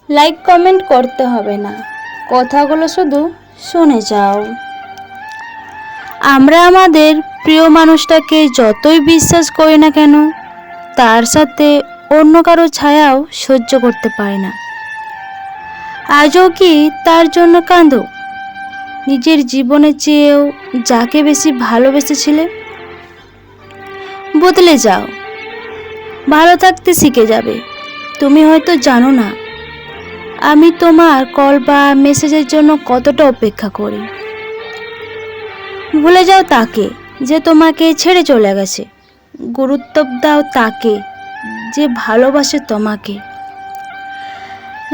Like comment করতে হবে না, কথাগুলো শুধু শুনে যাও। আমরা আমাদের প্রিয় মানুষটাকে যতই বিশ্বাস করি না কেন, তার সাথে অন্য কারো ছায়াও সহ্য করতে পারি না। আজও কি তার জন্য কাঁদো? নিজের জীবনের চেয়েও যাকে বেশি ভালোবেসেছিলে? বদলে যাও, ভালো থাকতে শিখে যাবে। তুমি হয়তো জানো না আমি তোমার কল বা মেসেজের জন্য কতটা অপেক্ষা করি। ভুলে যাও তাকে যে তোমাকে ছেড়ে চলে গেছে। গুরুত্ব দাও তাকে যে ভালোবাসে তোমাকে।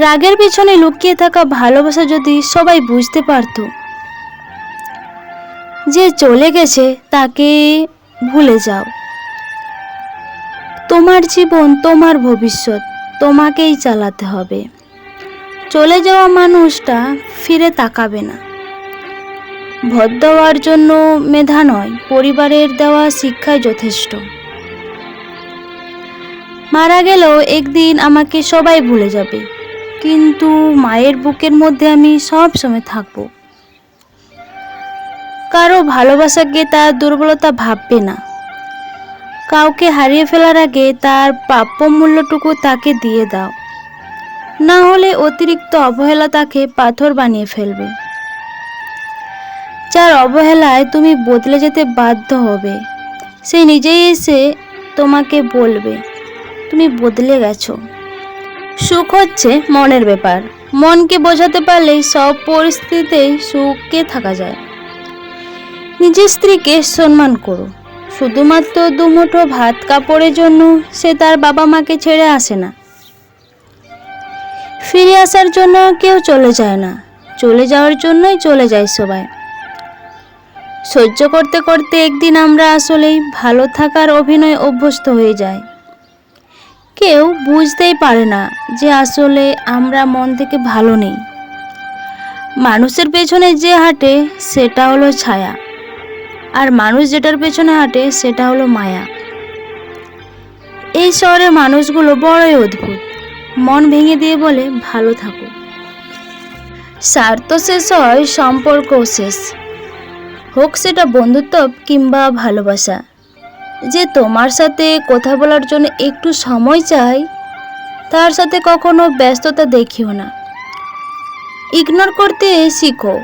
রাগের পিছনে লুকিয়ে থাকা ভালোবাসা যদি সবাই বুঝতে পারতো। যে চলে গেছে তাকে ভুলে যাও। তোমার জীবন, তোমার ভবিষ্যৎ, তোমাকেই চালাতে হবে। চলে যাওয়া মানুষটা ফিরে তাকাবে না। ভর দেওয়ার জন্য মেধা নয়, পরিবারের দেওয়া শিক্ষাই যথেষ্ট। মারা গেলেও একদিন আমাকে সবাই ভুলে যাবে, কিন্তু মায়ের বুকের মধ্যে আমি সব সময় থাকবো। কারো ভালোবাসাকে তার দুর্বলতা ভাববে না। কাউকে হারিয়ে ফেলার আগে তার প্রাপ্য মূল্যটুকু তাকে দিয়ে দাও, না হলে অতিরিক্ত অবহেলা তাকে পাথর বানিয়ে ফেলবে। যার অবহেলায় তুমি বদলে যেতে বাধ্য হবে, সে নিজেই এসে তোমাকে বলবে তুমি বদলে গেছো। সুখ হচ্ছে মনের ব্যাপার। মনকে বোঝাতে পারলেই সব পরিস্থিতিতেই সুখে থাকা যায়। নিজের স্ত্রীকে সম্মান করো। শুধুমাত্র দুমুঠো ভাত কাপড়ের জন্য সে তার বাবা মাকে ছেড়ে আসে না। ফিরে আসার জন্য কেউ চলে যায় না, চলে যাওয়ার জন্যই চলে যায় সবাই। সহ্য করতে করতে একদিন আমরা আসলেই ভালো থাকার অভিনয় অভ্যস্ত হয়ে যাই। কেউ বুঝতেই পারে না যে আসলে আমরা মন থেকে ভালো নেই। মানুষের পেছনে যে হাঁটে সেটা হলো ছায়া, আর মানুষ যেটার পেছনে হাঁটে সেটা হলো মায়া। এই শহরের মানুষগুলো বড়ই অদ্ভুত। মন ভেঙে দিয়ে বলে ভালো থাকো। স্বার্থ শেষ হয়, সম্পর্ক শেষ, হোক সেটা বন্ধুত্ব কিংবা ভালোবাসা। যে তোমার সাথে কথা বলার জন্য একটু সময় চাই, তার সাথে কখনো ব্যস্ততা দেখিও না। ইগনোর করতে শিখো,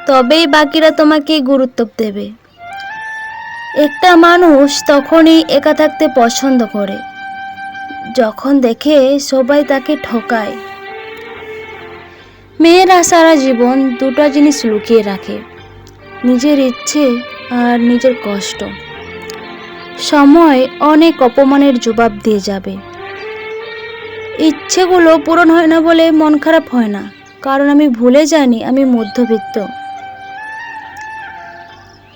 তবেই বাকিরা তোমাকে গুরুত্ব দেবে। একটা মানুষ তখনই একা থাকতে পছন্দ করে যখন দেখে সবাই তাকে ঠকায়। মেয়েরা সারা জীবন দুটো জিনিস লুকিয়ে রাখে, নিজের ইচ্ছে আর নিজের কষ্ট। সময় অনেক অপমানের জবাব দিয়ে যাবে। ইচ্ছেগুলো পূরণ হয় না বলে মন খারাপ হয় না, কারণ আমি ভুলে যাইনি আমি মধ্যবিত্ত।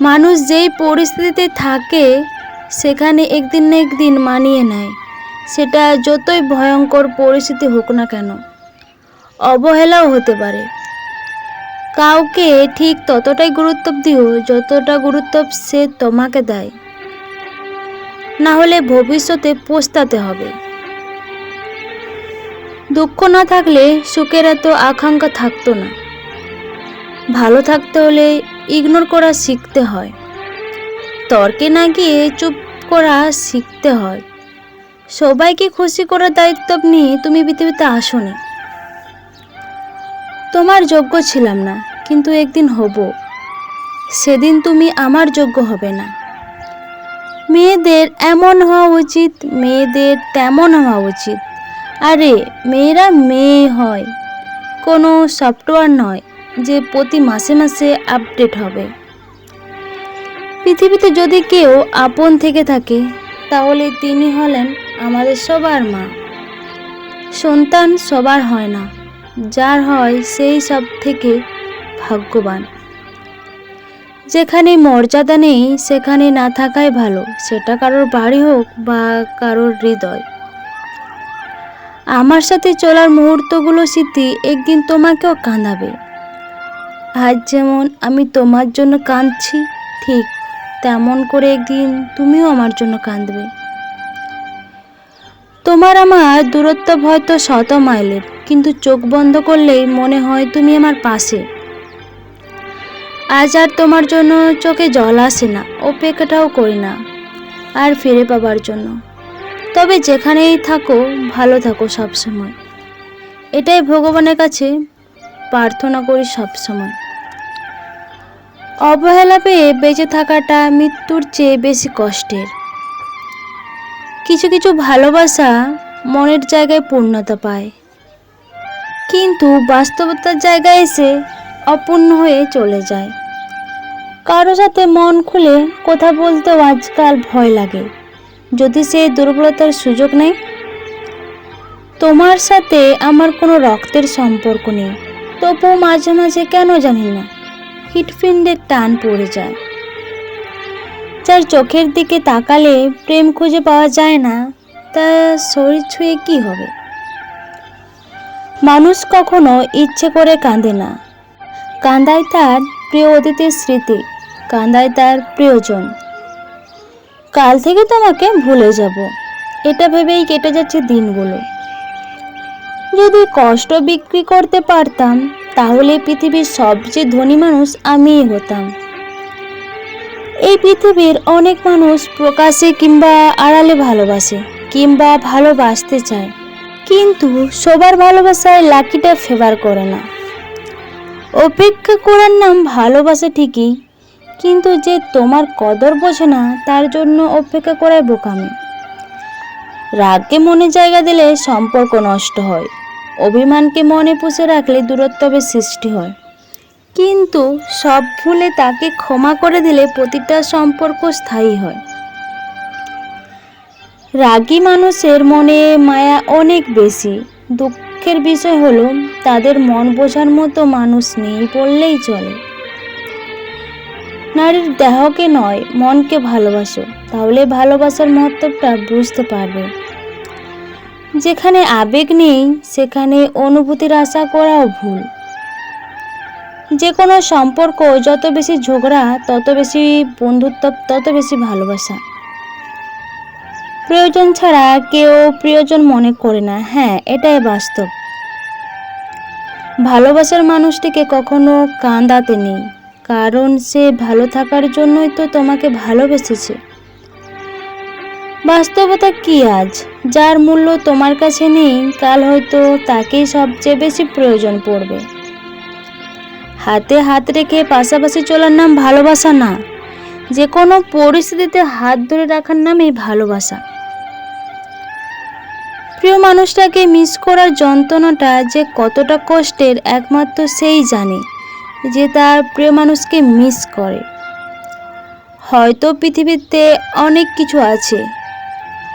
মানুষ যেই পরিস্থিতিতে থাকে সেখানে একদিন না একদিন মানিয়ে নেয়, সেটা যতই ভয়ঙ্কর পরিস্থিতি হোক না কেন। অবহেলাও হতে পারে। কাউকে ঠিক ততটাই গুরুত্ব দিও যতটা গুরুত্ব সে তোমাকে দেয়, না হলে ভবিষ্যতে পস্তাতে হবে। দুঃখ না থাকলে সুখের এত আকাঙ্ক্ষা থাকতো না। ভালো থাকতে হলে ইগনোর করা শিখতে হয়, তর্কে না গিয়ে চুপ করা শিখতে হয়। সবাইকে খুশি করার দায়িত্ব নিয়ে তুমি পৃথিবীতে আসোনি। তোমার যোগ্য ছিলাম না, কিন্তু একদিন হব। সেদিন তুমি আমার যোগ্য হবে না। মেয়েদের এমন হওয়া উচিত, মেয়েদের তেমন হওয়া উচিত। আরে মেয়েরা মেয়ে হয়, কোনো সফটওয়্যার নয় যে প্রতি মাসে মাসে আপডেট হবে। পৃথিবীতে যদি কেউ আপন থেকে থাকে তাহলে তিনি হলেন আমাদের সবার মা। সন্তান সবার হয় না, যার হয় সেই সব থেকে ভাগ্যবান। যেখানে মর্যাদা নেই সেখানে না থাকাই ভালো, সেটা কারোর বাড়ি হোক বা কারোর হৃদয়। আমার সাথে চলার মুহূর্তগুলো স্মৃতি একদিন তোমাকেও কাঁদাবে। আজ যেমন আমি তোমার জন্য কাঁদছি, ঠিক তেমন করে একদিন তুমিও আমার জন্য কাঁদবে। তোমার আমার দূরত্ব হয়তো 100 মাইলের, কিন্তু চোখ বন্ধ করলেই মনে হয় তুমি আমার পাশে। আজ আর তোমার জন্য চোখে জল আসে না, অপেক্ষাটাও করি না আর ফিরে পাবার জন্য। তবে যেখানেই থাকো ভালো থাকো সবসময়, এটাই ভগবানের কাছে প্রার্থনা করি সবসময়। অবহেলা পেয়ে বেঁচে থাকাটা মৃত্যুর চেয়ে বেশি কষ্টের। কিছু কিছু ভালোবাসা মনের জায়গায় পূর্ণতা পায়, কিন্তু বাস্তবতার জায়গায় এসে অপূর্ণ হয়ে চলে যায়। কারো সাথে মন খুলে কথা বলতেও আজকাল ভয় লাগে, যদি সে দুর্বলতার সুযোগ নেয়। তোমার সাথে আমার কোনো রক্তের সম্পর্ক নেই, তবুও মাঝে মাঝে কেন জানি না হৃৎপিণ্ডের টান পড়ে যায়। যার চোখের দিকে তাকালে প্রেম খুঁজে পাওয়া যায় না, তার শরীর ছুঁয়ে কি হবে? মানুষ কখনো ইচ্ছে করে কাঁদে না, কাঁদায় তার প্রিয় অতীতের স্মৃতি, কাঁদায় তার প্রিয়জন। কাল থেকে তোমাকে ভুলে যাব, এটা ভেবেই কেটে যাচ্ছে দিনগুলো। যদি কষ্ট বিক্রি করতে পারতাম, তাহলে পৃথিবীর সবচেয়ে ধনী মানুষ আমিই হতাম। এই পৃথিবীর অনেক মানুষ প্রকাশ্যে কিংবা আড়ালে ভালোবাসে, কিংবা ভালোবাসতে চায়, কিন্তু সবার ভালোবাসায় লাকিটা ফেভার করে না। অপেক্ষা করার নাম ভালোবাসা ঠিকই, কিন্তু যে তোমার কদর বোঝে না তার জন্য অপেক্ষা করায় বোকামি। রাগকে মনে জায়গা দিলে সম্পর্ক নষ্ট হয়, অভিমানকে মনে পুষে রাখলে দূরত্ব সৃষ্টি হয়, কিন্তু সব ভুলে তাকে ক্ষমা করে দিলে প্রতিটা সম্পর্ক স্থায়ী হয়। রাগী মানুষের মনে মায়া অনেক বেশি। দুঃখের বিষয় হলো তাদের মন বোঝার মতো মানুষ নেই বললেই চলে। নারীর দেহকে নয়, মনকে ভালোবাসো, তাহলে ভালোবাসার মহত্বটা বুঝতে পারবে। যেখানে আবেগ নেই সেখানে অনুভূতির আশা করাও ভুল। যে কোনো সম্পর্ক যত বেশি ঝগড়া তত বেশি বন্ধুত্ব, তত বেশি ভালোবাসা। প্রয়োজন ছাড়া কেউ প্রিয়জন মনে করে না, হ্যাঁ এটাই বাস্তব। ভালোবাসার মানুষটিকে কখনো কাঁদাতে নেই, কারণ সে ভালো থাকার জন্যই তো তোমাকে ভালোবেসেছে। বাস্তবতা কি, আজ যার মূল্য তোমার কাছে নেই, কাল হয়তো তাকেই সবচেয়ে বেশি প্রয়োজন পড়বে। হাতে হাত রেখে পাশাপাশি চলার নাম ভালোবাসা না, যে কোনো পরিস্থিতিতে হাত ধরে রাখার নামই ভালোবাসা। প্রিয় মানুষটাকে মিস করার যন্ত্রণাটা যে কতটা কষ্টের একমাত্র সেই জানে যে তার প্রিয় মানুষকে মিস করে। হয়তো পৃথিবীতে অনেক কিছু আছে,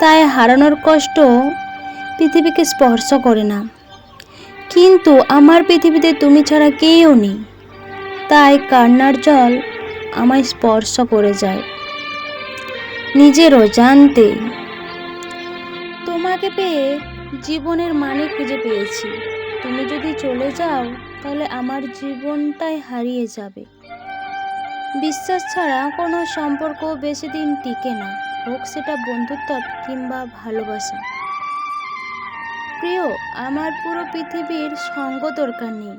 তাই হারানোর কষ্ট পৃথিবীকে স্পর্শ করে না, কিন্তু আমার পৃথিবীতে তুমি ছাড়া কেউ নেই, তাই কান্নার জল আমায় স্পর্শ করে যায় নিজের অজান্তে। তোমাকে পেয়ে জীবনের মানে খুঁজে পেয়েছি, তুমি যদি চলে যাও তাহলে আমার জীবনটাই হারিয়ে যাবে। বিশ্বাস ছাড়া কোনো সম্পর্ক বেশি দিন টিকে না, হোক সেটা বন্ধুত্ব কিংবা ভালোবাসা। প্রিয়, আমার পুরো পৃথিবীর সঙ্গ দরকার নেই,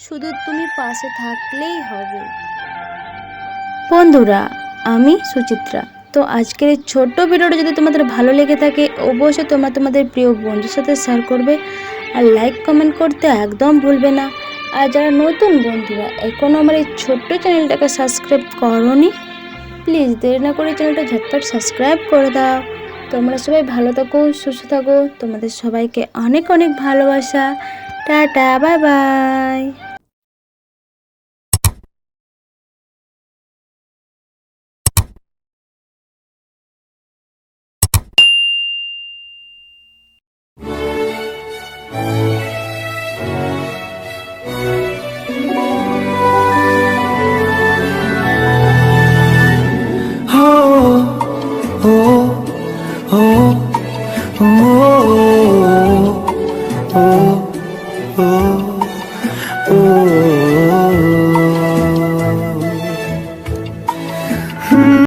শুধু তুমি পাশে থাকলেই হবে। বন্ধুরা, আমি সুচিত্রা। তো আজকের এই ছোট্ট ভিডিওটা যদি তোমাদের ভালো লেগে থাকে, অবশ্যই তোমরা তোমাদের প্রিয় বন্ধুর সাথে শেয়ার করবে, আর লাইক কমেন্ট করতে একদম ভুলবে না। আর যারা নতুন বন্ধুরা এখনও আমার এই ছোট্ট চ্যানেলটাকে সাবস্ক্রাইব করোনি, প্লিজ দেরি না করে চ্যানেলটা ঝটপট সাবস্ক্রাইব করে দাও। তোমরা সবাই ভালো থাকো, সুস্থ থাকো, তোমাদের সবাইকে অনেক অনেক ভালোবাসা। Tata, bye bye.